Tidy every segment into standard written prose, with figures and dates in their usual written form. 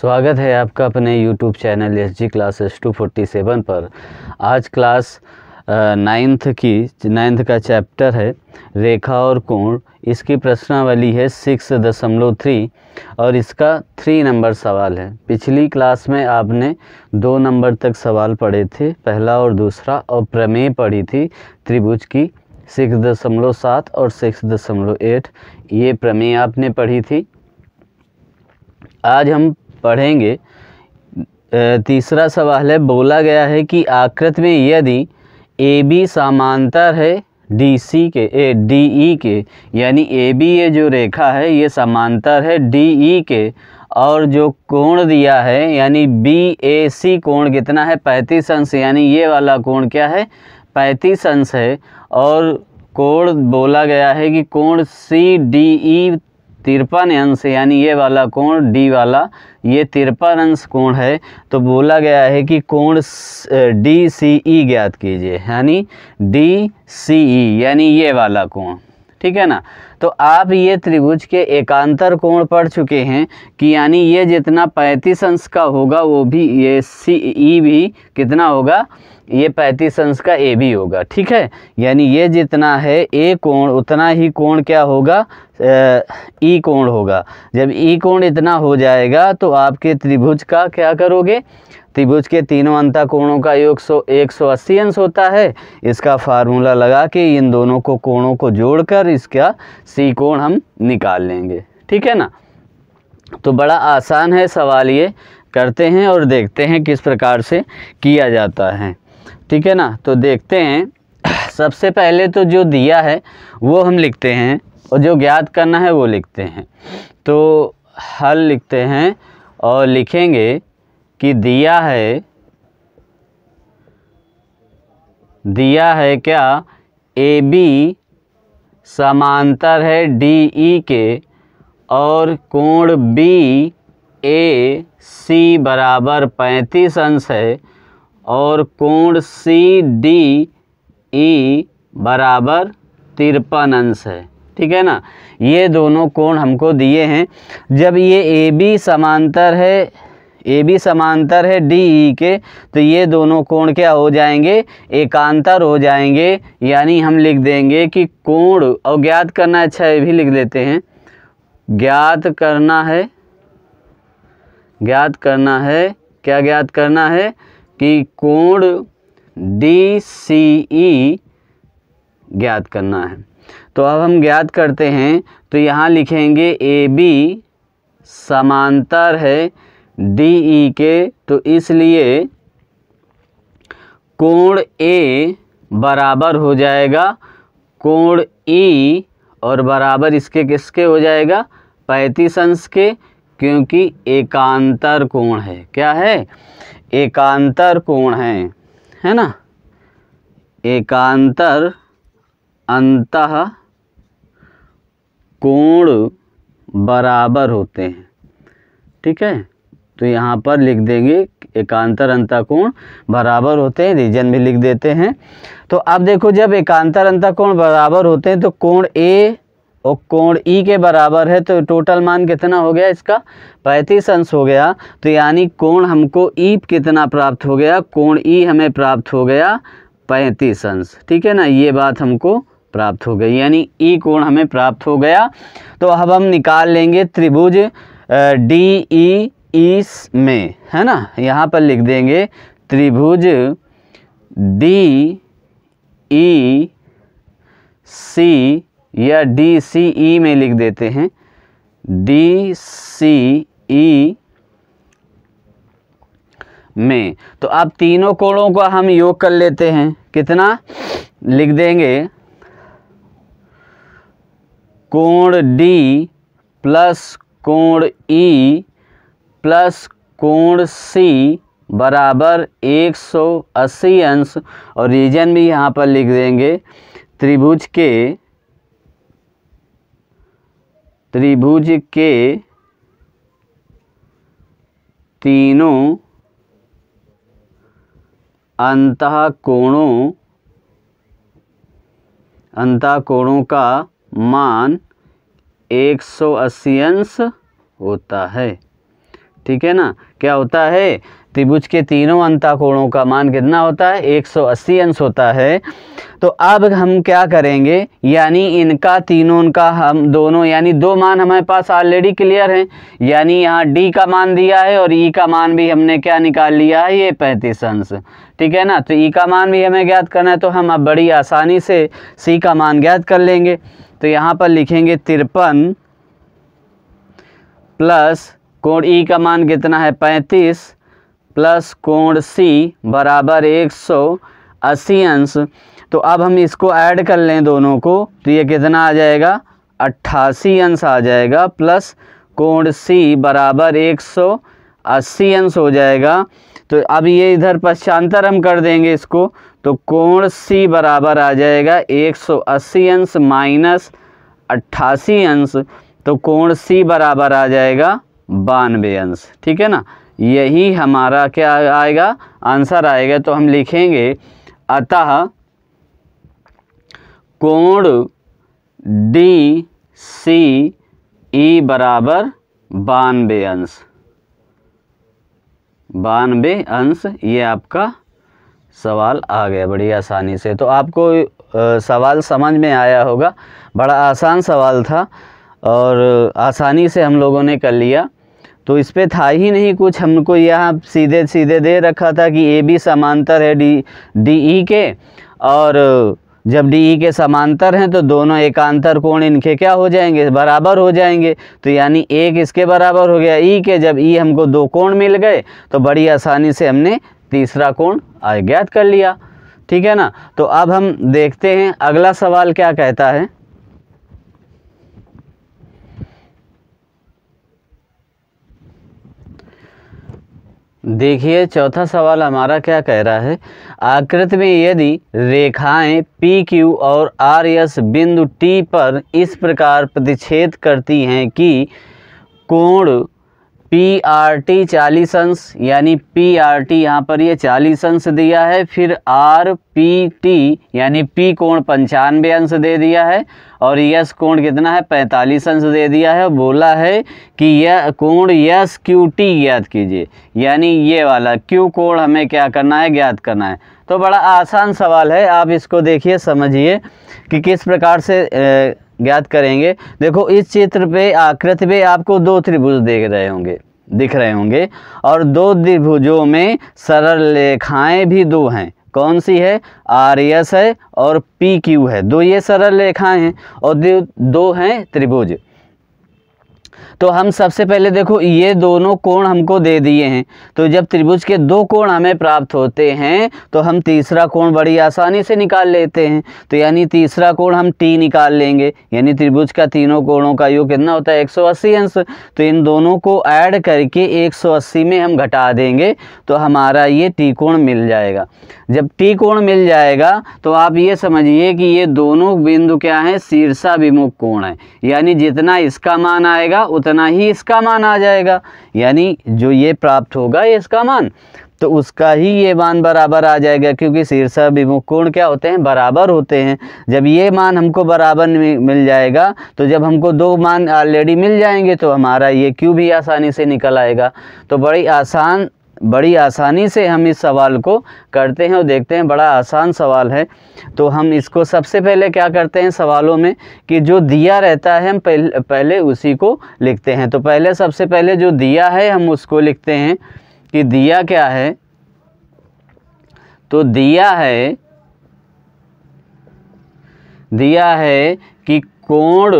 स्वागत है आपका अपने YouTube चैनल SG क्लासेस 247 पर। आज क्लास नाइन्थ का चैप्टर है रेखा और कोण। इसकी प्रश्नावली है 6.3 और इसका 3 नंबर सवाल है। पिछली क्लास में आपने 2 नंबर तक सवाल पढ़े थे, पहला और दूसरा, और प्रमेय पढ़ी थी त्रिभुज की 6.7 और 6.8। ये प्रमेय आपने पढ़ी थी। आज हम पढ़ेंगे तीसरा सवाल है। बोला गया है कि आकृति में यदि AB समांतर है DE के, यानी AB ये जो रेखा है ये समांतर है DE के, और जो कोण दिया है यानी BAC कोण कितना है 35 अंश, यानी ये वाला कोण क्या है 35 अंश है। और कोण बोला गया है कि कोण CDE 53 अंश, यानी ये वाला कोण D वाला ये 53 अंश कोण है। तो बोला गया है कि कोण DCE ज्ञात कीजिए, यानी DCE यानी ये वाला कोण, ठीक है ना। तो आप ये त्रिभुज के एकांतर कोण पढ़ चुके हैं कि यानी ये जितना 35 अंश का होगा वो भी ये CE भी कितना होगा, ये 35 अंश का AB होगा, ठीक है। यानी ये जितना है A कोण उतना ही कोण क्या होगा E कोण होगा। जब E कोण इतना हो जाएगा तो आपके त्रिभुज का क्या करोगे, त्रिभुज के तीनों अंतः कोणों का योग 180 अंश होता है। इसका फार्मूला लगा के इन दोनों को कोणों को जोड़कर इसका C कोण हम निकाल लेंगे, ठीक है ना। तो बड़ा आसान है सवाल, ये करते हैं और देखते हैं किस प्रकार से किया जाता है, ठीक है ना। तो देखते हैं, सबसे पहले तो जो दिया है वो हम लिखते हैं और जो ज्ञात करना है वो लिखते हैं। तो हल लिखते हैं और लिखेंगे कि दिया है क्या, AB समांतर है DE के और कोण BAC बराबर 35 अंश है और कोण CDE बराबर 53 अंश है, ठीक है ना। ये दोनों कोण हमको दिए हैं। जब ये AB समांतर है DE के, तो ये दोनों कोण क्या हो जाएंगे, एकांतर हो जाएंगे। यानी हम लिख देंगे कि कोण, और ज्ञात करना, अच्छा ये भी लिख देते हैं, ज्ञात करना है क्या ज्ञात करना है कि कोण DCE ज्ञात करना है। तो अब हम ज्ञात करते हैं, तो यहाँ लिखेंगे AB समांतर है DE के, तो इसलिए कोण A बराबर हो जाएगा कोण E, और बराबर इसके किसके हो जाएगा 35 अंश के, क्योंकि एकांतर कोण है। क्या है, एकांतर कोण है ना। एकांतर अंतः कोण बराबर होते हैं, ठीक है। तो यहाँ पर लिख देंगे एकांतर अंतः कोण बराबर होते हैं, रीजन भी लिख देते हैं। तो अब देखो, जब एकांतर अंतः कोण बराबर होते हैं तो कोण A और कोण E के बराबर है, तो टोटल मान कितना हो गया इसका 35 अंश हो गया। तो यानी कोण हमको E कितना प्राप्त हो गया, कोण E हमें प्राप्त हो गया 35 अंश, ठीक है ना। ये बात हमको प्राप्त हो गई, यानी E कोण हमें प्राप्त हो गया। तो अब हम निकाल लेंगे त्रिभुज DEE में, है ना। यहाँ पर लिख देंगे त्रिभुज DEC या DCE में लिख देते हैं, DCE में। तो अब तीनों कोणों का हम योग कर लेते हैं। कितना लिख देंगे, कोण D प्लस कोण E प्लस कोण C बराबर 180 अंश, और रीजन भी यहाँ पर लिख देंगे, त्रिभुज के तीनों अंतः कोणों का मान 180 अंश होता है, ठीक है ना। क्या होता है, त्रिभुज के तीनों अंतःकोणों का मान कितना होता है, 180 अंश होता है। तो अब हम क्या करेंगे, यानी इनका तीनों का हम दोनों यानी दो मान हमारे पास ऑलरेडी क्लियर हैं, यानी यहाँ डी का मान दिया है और ई का मान भी हमने क्या निकाल लिया है, ये 35 अंश, ठीक है ना। तो ई का मान भी हमें ज्ञात करना है, तो हम अब बड़ी आसानी से सी का मान ज्ञात कर लेंगे। तो यहाँ पर लिखेंगे 53 प्लस कोण ई का मान कितना है 35 प्लस कोण सी बराबर 180 अंश। तो अब हम इसको ऐड कर लें दोनों को, तो ये कितना आ जाएगा 88 अंश आ जाएगा, प्लस कोण सी बराबर 180 अंश हो जाएगा। तो अब ये इधर पश्चांतर हम कर देंगे इसको, तो कोण सी बराबर आ जाएगा 180 अंश माइनस 88 अंश, तो कोण सी बराबर आ जाएगा 92 अंश, ठीक है ना। यही हमारा क्या आएगा, आंसर आएगा। तो हम लिखेंगे अतः कोण डी सी ई बराबर 92 अंश, 92 अंश। ये आपका सवाल आ गया बड़ी आसानी से। तो आपको सवाल समझ में आया होगा, बड़ा आसान सवाल था और आसानी से हम लोगों ने कर लिया। तो इस पे था ही नहीं कुछ, हमको यहाँ सीधे सीधे दे रखा था कि ए बी समांतर है डी ई के, और जब डी ई के समांतर हैं तो दोनों एकांतर कोण इनके क्या हो जाएंगे, बराबर हो जाएंगे। तो यानी एक इसके बराबर हो गया ई के, जब ई हमको दो कोण मिल गए तो बड़ी आसानी से हमने तीसरा कोण ज्ञात कर लिया, ठीक है ना। तो अब हम देखते हैं अगला सवाल क्या कहता है। देखिए चौथा सवाल हमारा क्या कह रहा है, आकृति में यदि रेखाएं पी क्यू और आर एस बिंदु टी पर इस प्रकार प्रतिच्छेद करती हैं कि कोण पी आर टी 40 अंश, यानी पी आर टी यहाँ पर ये 40 अंश दिया है, फिर आर पी टी यानी पी कोण 95 अंश दे दिया है, और यस कोण कितना है 45 अंश दे दिया है। बोला है कि यह कोण यस क्यू टी ज्ञात कीजिए, यानी ये वाला क्यू कोण हमें क्या करना है, ज्ञात करना है। तो बड़ा आसान सवाल है, आप इसको देखिए समझिए कि किस प्रकार से ज्ञात करेंगे। देखो इस चित्र पे आकृति पे आपको दो त्रिभुज दिख रहे होंगे और दो त्रिभुजों में सरल रेखाएं भी दो हैं। कौन सी है, आर एस है और पी क्यू है, दो ये सरल रेखाएं हैं और दो हैं त्रिभुज। तो हम सबसे पहले देखो ये दोनों कोण हमको दे दिए हैं, तो जब त्रिभुज के दो कोण हमें प्राप्त होते हैं तो हम तीसरा कोण बड़ी आसानी से निकाल लेते हैं। तो यानी तीसरा कोण हम टी निकाल लेंगे, यानी त्रिभुज का तीनों कोणों का योग कितना होता है 180 अंश। तो इन दोनों को ऐड करके 180 में हम घटा देंगे तो हमारा ये टी कोण मिल जाएगा। जब टी कोण मिल जाएगा तो आप ये समझिए कि ये दोनों बिंदु क्या हैं, शीर्षाभिमुख कोण है, यानी जितना इसका मान आएगा उतना ही इसका मान आ जाएगा, यानी जो ये प्राप्त होगा ये इसका मान, तो उसका ही ये मान बराबर आ जाएगा, क्योंकि शीर्षाभिमुख कोण क्या होते हैं, बराबर होते हैं। जब ये मान हमको बराबर मिल जाएगा तो जब हमको दो मान ऑलरेडी मिल जाएंगे तो हमारा ये क्यू भी आसानी से निकल आएगा। तो बड़ी आसानी से हम इस सवाल को करते हैं और देखते हैं, बड़ा आसान सवाल है। तो हम इसको सबसे पहले क्या करते हैं सवालों में कि जो दिया रहता है हम पहले उसी को लिखते हैं। तो पहले सबसे पहले जो दिया है हम उसको लिखते हैं कि दिया क्या है, तो दिया है कि कोण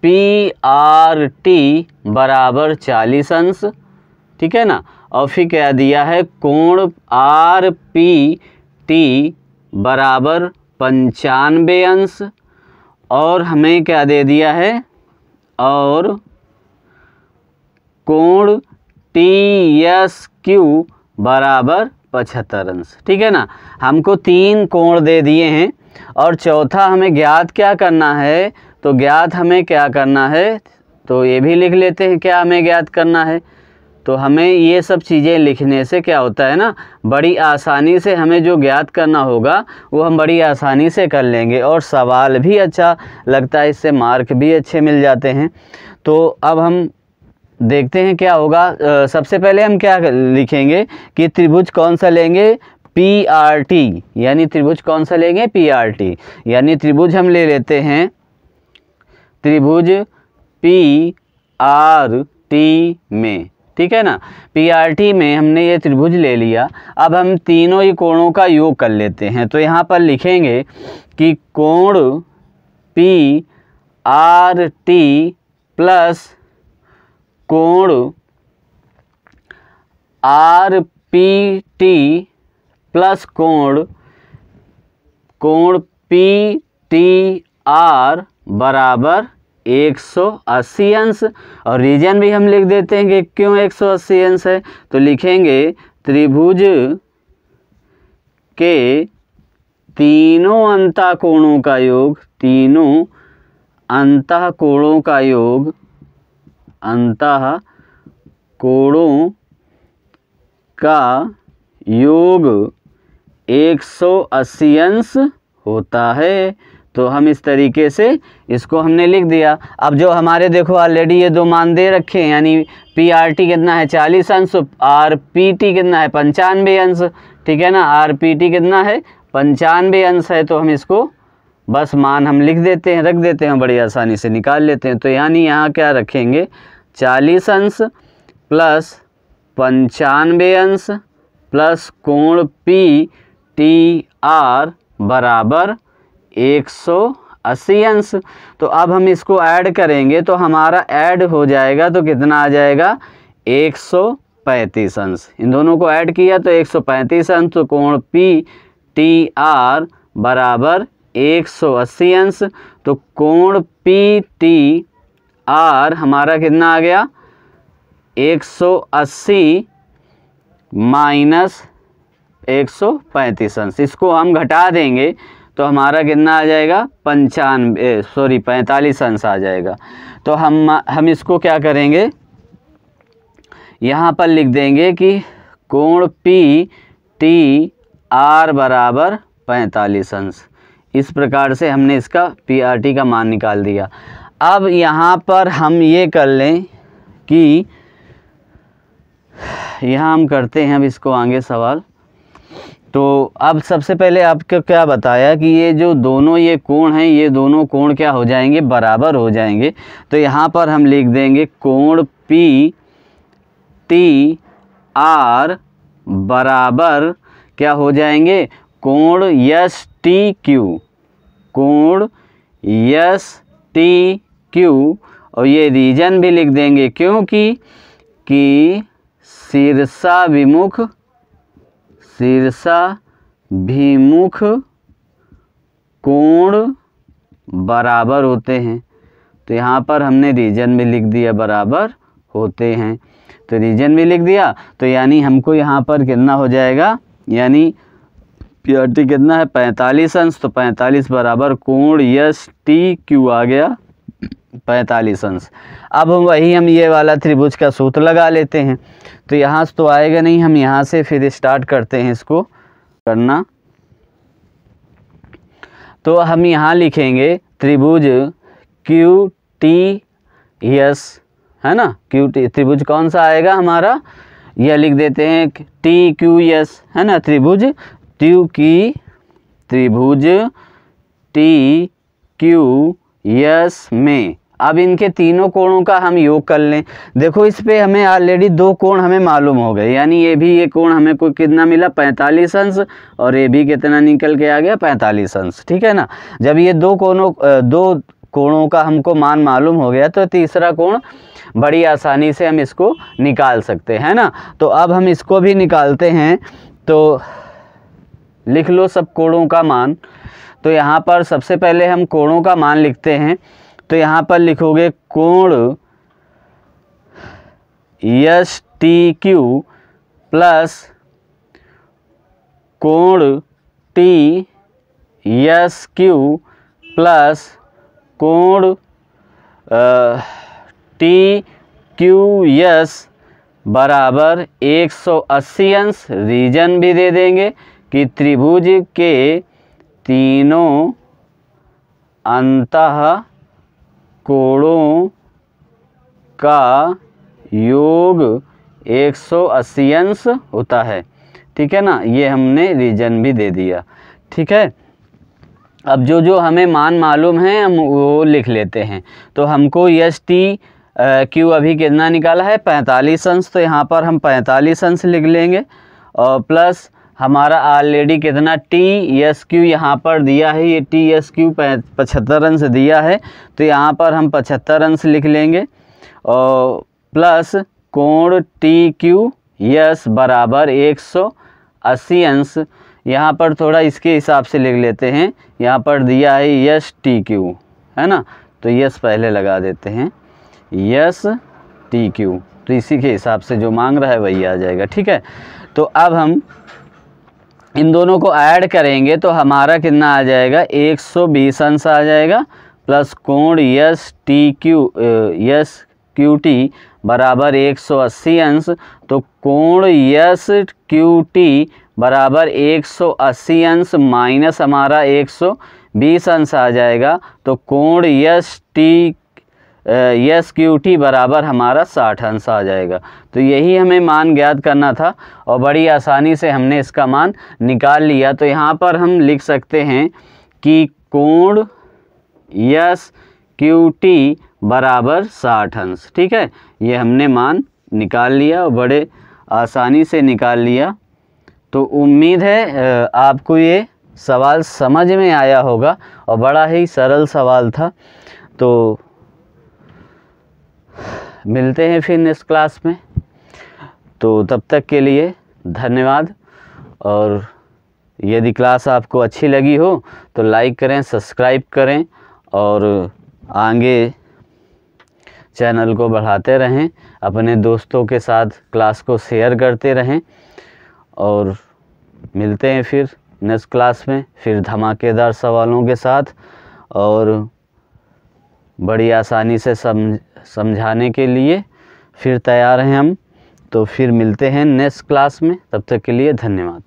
पी आर टी बराबर 40 अंश, ठीक है ना। और फिर क्या दिया है, कोण आर पी टी बराबर 95 अंश, और हमें क्या दे दिया है, और कोण टी एस क्यू बराबर 75 अंश, ठीक है ना। हमको तीन कोण दे दिए हैं और चौथा हमें ज्ञात क्या करना है, तो ज्ञात हमें क्या करना है, तो ये भी लिख लेते हैं क्या हमें ज्ञात करना है। तो हमें ये सब चीज़ें लिखने से क्या होता है ना, बड़ी आसानी से हमें जो ज्ञात करना होगा वो हम बड़ी आसानी से कर लेंगे, और सवाल भी अच्छा लगता है, इससे मार्क भी अच्छे मिल जाते हैं। तो अब हम देखते हैं क्या होगा। सबसे पहले हम क्या लिखेंगे कि त्रिभुज कौन सा लेंगे, PRT, यानी त्रिभुज कौन सा लेंगे, PRT, यानी त्रिभुज हम ले लेते हैं त्रिभुज PRT में, ठीक है ना। PRT में हमने ये त्रिभुज ले लिया। अब हम तीनों ही कोणों का योग कर लेते हैं। तो यहाँ पर लिखेंगे कि कोण PRT प्लस कोण RPT प्लस कोण PTR बराबर 180 अंश। और रीजन भी हम लिख देते हैं कि क्यों 180 अंश है। तो लिखेंगे त्रिभुज के तीनों अंतःकोणों का योग, तीनों अंतःकोणों का योग, अंतःकोणों का योग 180 अंश होता है। तो हम इस तरीके से इसको हमने लिख दिया। अब जो हमारे देखो ऑलरेडी ये दो मान दे रखे हैं, यानी PRT कितना है 40 अंश, RPT कितना है 95 अंश, ठीक है ना। RPT कितना है 95 अंश है। तो हम इसको बस मान हम लिख देते हैं, रख देते हैं, बड़ी आसानी से निकाल लेते हैं। तो यानी यहाँ क्या रखेंगे 40 अंश प्लस 95 अंश प्लस कोण PTR बराबर 180 अंश। तो अब हम इसको ऐड करेंगे तो हमारा ऐड हो जाएगा, तो कितना आ जाएगा 135 अंश। इन दोनों को ऐड किया तो 135 अंश। तो कोण PTR बराबर 180 अंश। तो कोण PTR हमारा कितना आ गया 180 माइनस 135 अंश। इसको हम घटा देंगे तो हमारा कितना आ जाएगा 45 अंश आ जाएगा। तो हम इसको क्या करेंगे, यहाँ पर लिख देंगे कि कोण PTR बराबर 45 अंश। इस प्रकार से हमने इसका PRT का मान निकाल दिया। अब यहाँ पर हम ये कर लें कि यहाँ हम करते हैं अब इसको आगे सवाल। तो अब सबसे पहले आपको क्या बताया कि ये जो दोनों ये कोण हैं, ये दोनों कोण क्या हो जाएंगे, बराबर हो जाएंगे। तो यहाँ पर हम लिख देंगे कोण PTR बराबर क्या हो जाएंगे, कोण STQ, कोण STQ। और ये रीजन भी लिख देंगे क्योंकि शीर्षाभिमुख कोण बराबर होते हैं। तो यहाँ पर हमने रीजन भी लिख दिया बराबर होते हैं। तो रीजन भी लिख दिया। तो यानी हमको यहाँ पर कितना हो जाएगा, यानी PRT कितना है 45 अंश। तो 45 बराबर कोण STQ आ गया 45 अंश। अब हम ये वाला त्रिभुज का सूत्र लगा लेते हैं। तो यहाँ से तो आएगा नहीं, हम यहाँ से फिर स्टार्ट करते हैं इसको करना। तो हम यहाँ लिखेंगे त्रिभुज QTS, है ना। QT त्रिभुज कौन सा आएगा हमारा, यह लिख देते हैं TQS, है ना। त्रिभुज TQS में अब इनके तीनों कोणों का हम योग कर लें। देखो इस पे हमें ऑलरेडी दो कोण हमें मालूम हो गए, यानी ये कोण हमें कोई कितना मिला 45 अंश, और ये भी कितना निकल के आ गया 45 अंश, ठीक है ना। जब ये दो कोणों का हमको मान मालूम हो गया तो तीसरा कोण बड़ी आसानी से हम इसको निकाल सकते हैं ना। तो अब हम इसको भी निकालते हैं। तो लिख लो सब कोणों का मान। तो यहाँ पर सबसे पहले हम कोणों का मान लिखते हैं। तो यहाँ पर लिखोगे कोण STQ प्लस कोण TSQ प्लस कोण TQS बराबर 180 अंश। रीजन भी दे देंगे कि त्रिभुज के तीनों अंतः कोणों का योग 180 अंश होता है। ठीक है ना, ये हमने रीजन भी दे दिया। ठीक है, अब जो जो हमें मान मालूम है हम वो लिख लेते हैं। तो हमको एस टी क्यू अभी कितना निकाला है 45 अंश, तो यहाँ पर हम 45 अंश लिख लेंगे और प्लस हमारा ऑलरेडी कितना टी एस क्यू यहाँ पर दिया है, ये टी एस क्यू 75 अंश दिया है, तो यहाँ पर हम 75 अंश लिख लेंगे और प्लस कोण टी क्यू यस बराबर 180 अंश। यहाँ पर थोड़ा इसके हिसाब से लिख लेते हैं, यहाँ पर दिया है यस टी क्यू, है ना, तो यस पहले लगा देते हैं, यस टी क्यू, तो इसी के हिसाब से जो मांग रहा है वही आ जाएगा। ठीक है, तो अब हम इन दोनों को ऐड करेंगे तो हमारा कितना आ जाएगा 120 अंश आ जाएगा, प्लस कोण यस क्यू टी बराबर 180 अंश, तो कोण यस क्यू टी बराबर 180 अंश माइनस हमारा 120 अंश आ जाएगा, तो कोण यस क्यू टी बराबर हमारा 60 अंश आ जाएगा। तो यही हमें मान ज्ञात करना था और बड़ी आसानी से हमने इसका मान निकाल लिया। तो यहाँ पर हम लिख सकते हैं कि कोण यस क्यू टी बराबर 60 अंश। ठीक है, ये हमने मान निकाल लिया और बड़े आसानी से निकाल लिया। तो उम्मीद है आपको ये सवाल समझ में आया होगा और बड़ा ही सरल सवाल था। तो मिलते हैं फिर नेक्स्ट क्लास में, तो तब तक के लिए धन्यवाद। और यदि क्लास आपको अच्छी लगी हो तो लाइक करें, सब्सक्राइब करें और आगे चैनल को बढ़ाते रहें, अपने दोस्तों के साथ क्लास को शेयर करते रहें। और मिलते हैं फिर नेक्स्ट क्लास में फिर धमाकेदार सवालों के साथ और बड़ी आसानी से समझाने के लिए फिर तैयार हैं हम। तो फिर मिलते हैं नेक्स्ट क्लास में, तब तक के लिए धन्यवाद।